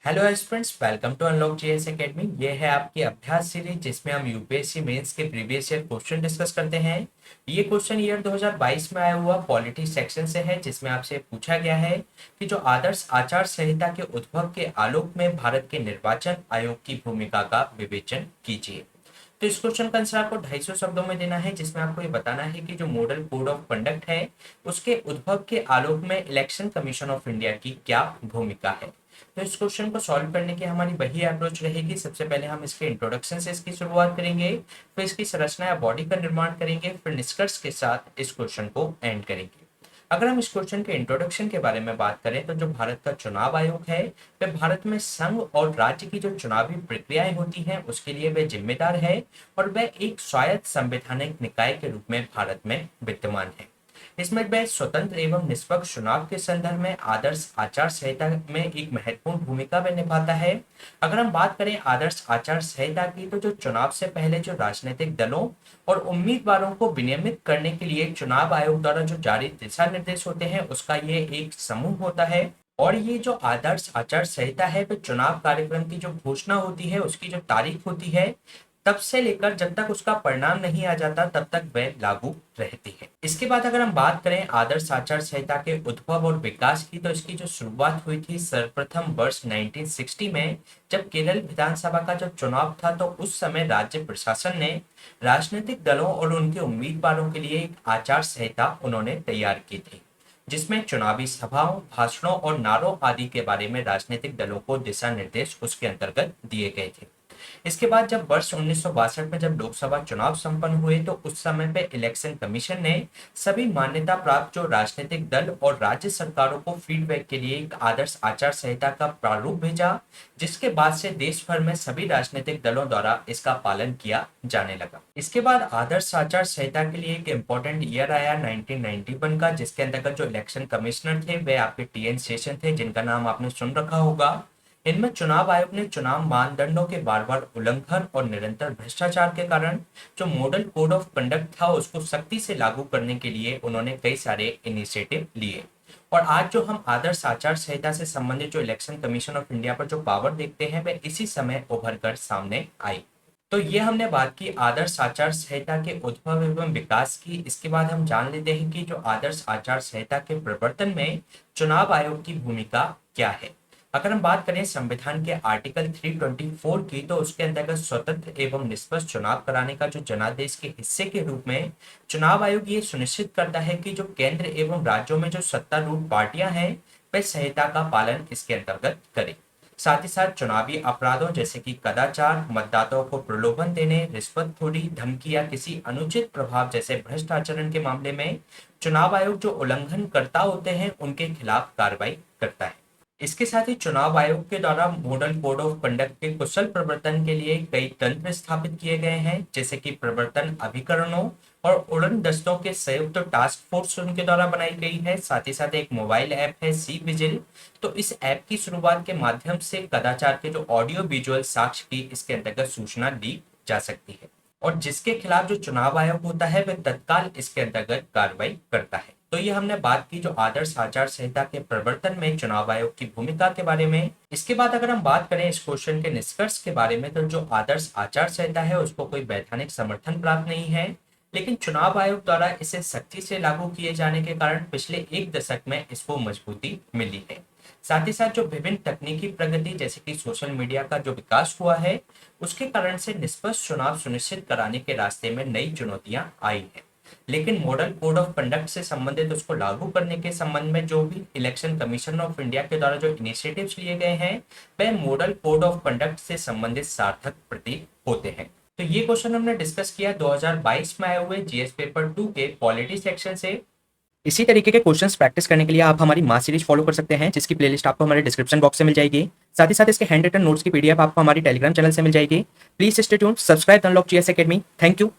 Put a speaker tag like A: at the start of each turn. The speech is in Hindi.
A: Hello students, welcome to unlock GS academy. ये है आपकी अभ्यास सीरीज जिसमें हम यूपीएससी मेंस के प्रीवियस ईयर क्वेश्चन डिस्कस करते हैं। ये क्वेश्चन ईयर 2022 में आया हुआ पॉलिटी सेक्शन से है, जिसमें आपसे पूछा गया है कि जो आदर्श आचार संहिता के उद्भव के आलोक में भारत के निर्वाचन आयोग की भूमिका का विवेचन कीजिए। तो इस क्वेश्चन का आंसर आपको 250 शब्दों में देना है, जिसमें आपको ये बताना है कि जो मॉडल कोड ऑफ कंडक्ट है उसके उद्भव के आलोक में इलेक्शन कमीशन ऑफ इंडिया की क्या भूमिका है। तो इस क्वेश्चन को सॉल्व करने की हमारी वही अप्रोच रहेगी। सबसे पहले हम इसके इंट्रोडक्शन से इसकी शुरुआत करेंगे, फिर इसकी संरचना या बॉडी का निर्माण करेंगे, फिर निष्कर्ष के साथ इस क्वेश्चन को एंड करेंगे। अगर हम इस क्वेश्चन के इंट्रोडक्शन के बारे में बात करें तो जो भारत का चुनाव आयोग है वह भारत में संघ और राज्य की जो चुनावी प्रक्रियाएं होती हैं उसके लिए वह जिम्मेदार है और वह एक स्वायत्त संवैधानिक निकाय के रूप में भारत में विद्यमान है। इसमें वह स्वतंत्र एवं निष्पक्ष चुनाव के संदर्भ में आदर्श आचार संहिता में एक महत्वपूर्ण भूमिका वह निभाता है। अगर हम बात करें आदर्श आचार संहिता की तो जो चुनाव से पहले जो राजनीतिक दलों और उम्मीदवारों को विनियमित करने के लिए चुनाव आयोग द्वारा जो जारी दिशा निर्देश होते हैं उसका ये एक समूह होता है। और ये जो आदर्श आचार संहिता है वह चुनाव कार्यक्रम की जो घोषणा होती है उसकी जो तारीख होती है तब से लेकर जब तक उसका परिणाम नहीं आ जाता तब तक वह लागू रहती है। इसके बाद अगर हम बात करें आदर्श आचार संहिता के उद्भव और विकास की तो इसकी जो शुरुआत हुई थी सर्वप्रथम वर्ष 1960 में, जब केरल विधानसभा का जो चुनाव था तो उस समय राज्य प्रशासन ने राजनीतिक दलों और उनके उम्मीदवारों के लिए एक आचार संहिता उन्होंने तैयार की थी, जिसमें चुनावी सभाओं, भाषणों और नारों आदि के बारे में राजनीतिक दलों को दिशा निर्देश उसके अंतर्गत दिए गए थे। इसके बाद जब वर्ष 1962 में जब लोकसभा चुनाव संपन्न हुए तो उस समय पे इलेक्शन कमीशन ने सभी मान्यता प्राप्त जो राजनीतिक दल और राज्य सरकारों को फीडबैक के लिए एक आदर्श आचार संहिता का प्रारूप भेजा, जिसके बाद से देश भर में सभी राजनीतिक दलों द्वारा इसका पालन किया जाने लगा। इसके बाद आदर्श आचार संहिता के लिए एक इम्पोर्टेंट ईयर आया 1991 का, जिसके अंतर्गत जो इलेक्शन कमिश्नर थे वे आपके टीएन शेषन थे, जिनका नाम आपने सुन रखा होगा। इनमें चुनाव आयोग ने चुनाव मानदंडों के बार बार उल्लंघन और निरंतर भ्रष्टाचार के कारण जो मॉडल कोड ऑफ कंडक्ट था उसको सख्ती से लागू करने के लिए उन्होंने कई सारे इनिशिएटिव लिए। और आज जो हम आदर्श आचार संहिता से संबंधित जो इलेक्शन कमीशन ऑफ इंडिया पर जो पावर देखते हैं वह इसी समय उभर कर सामने आई। तो ये हमने बात की आदर्श आचार संहिता के उद्भव एवं विकास की। इसके बाद हम जान लेते हैं कि जो आदर्श आचार संहिता के प्रवर्तन में चुनाव आयोग की भूमिका क्या है। अगर हम बात करें संविधान के आर्टिकल 324 की तो उसके अंतर्गत स्वतंत्र एवं निष्पक्ष चुनाव कराने का जो जनादेश के हिस्से के रूप में चुनाव आयोग ये सुनिश्चित करता है कि जो केंद्र एवं राज्यों में जो सत्तारूढ़ पार्टियां हैं वह संहिता का पालन इसके अंतर्गत करें। साथ ही साथ चुनावी अपराधों जैसे कि कदाचार, मतदाताओं को प्रलोभन देने, रिश्वतखोरी, धमकी या किसी अनुचित प्रभाव जैसे भ्रष्ट आचरण के मामले में चुनाव आयोग जो उल्लंघनकर्ता होते हैं उनके खिलाफ कार्रवाई करता है। इसके साथ ही चुनाव आयोग के द्वारा मॉडल कोड ऑफ कंडक्ट के कुशल प्रवर्तन के लिए कई तंत्र स्थापित किए गए हैं, जैसे कि प्रवर्तन अभिकरणों और उड़न दस्तों के संयुक्त टास्क फोर्स उनके द्वारा बनाई गई है। साथ ही साथ एक मोबाइल ऐप है सी विजिल। तो इस ऐप की शुरुआत के माध्यम से कदाचार के जो ऑडियो विजुअल साक्ष्य की इसके अंतर्गत सूचना दी जा सकती है और जिसके खिलाफ जो चुनाव आयोग होता है वह तत्काल इसके अंतर्गत कार्रवाई करता है। तो ये हमने बात की जो आदर्श आचार संहिता के प्रवर्तन में चुनाव आयोग की भूमिका के बारे में। इसके बाद अगर हम बात करें इस क्वेश्चन के निष्कर्ष के बारे में तो जो आदर्श आचार संहिता है उसको कोई वैधानिक समर्थन प्राप्त नहीं है, लेकिन चुनाव आयोग द्वारा इसे सख्ती से लागू किए जाने के कारण पिछले एक दशक में इसको मजबूती मिली है। साथ ही साथ जो विभिन्न तकनीकी प्रगति जैसे कि सोशल मीडिया का जो विकास हुआ है उसके कारण से निष्पक्ष चुनाव सुनिश्चित कराने के रास्ते में नई चुनौतियां आई हैं। लेकिन मॉडल कोड ऑफ कंडक्ट से संबंधित उसको लागू करने के संबंध में जो भी इलेक्शन कमीशन ऑफ इंडिया के द्वारा जो इनिशिएटिव्स लिए गए हैं वह मॉडल कोड ऑफ कंडक्ट से संबंधित सार्थक प्रतीक होते हैं। तो ये क्वेश्चन हमने डिस्कस किया 2022 में आए हुए जीएस पेपर 2 के पॉलिटी सेक्शन से। इसी तरीके के क्वेश्चंस प्रैक्टिस करने के लिए आप हमारी मास सीरीज फॉलो कर सकते हैं, जिसकी प्लेलिस्ट आपको हमारे डिस्क्रिप्शन बॉक्स से मिल जाएगी। साथ ही साथ इसके हैंड रिटन नोट्स की पीडीएफ आपको हमारी टेलीग्राम चैनल से मिल जाएगी। Please stay tuned, subscribe unlock GS academy. Thank you.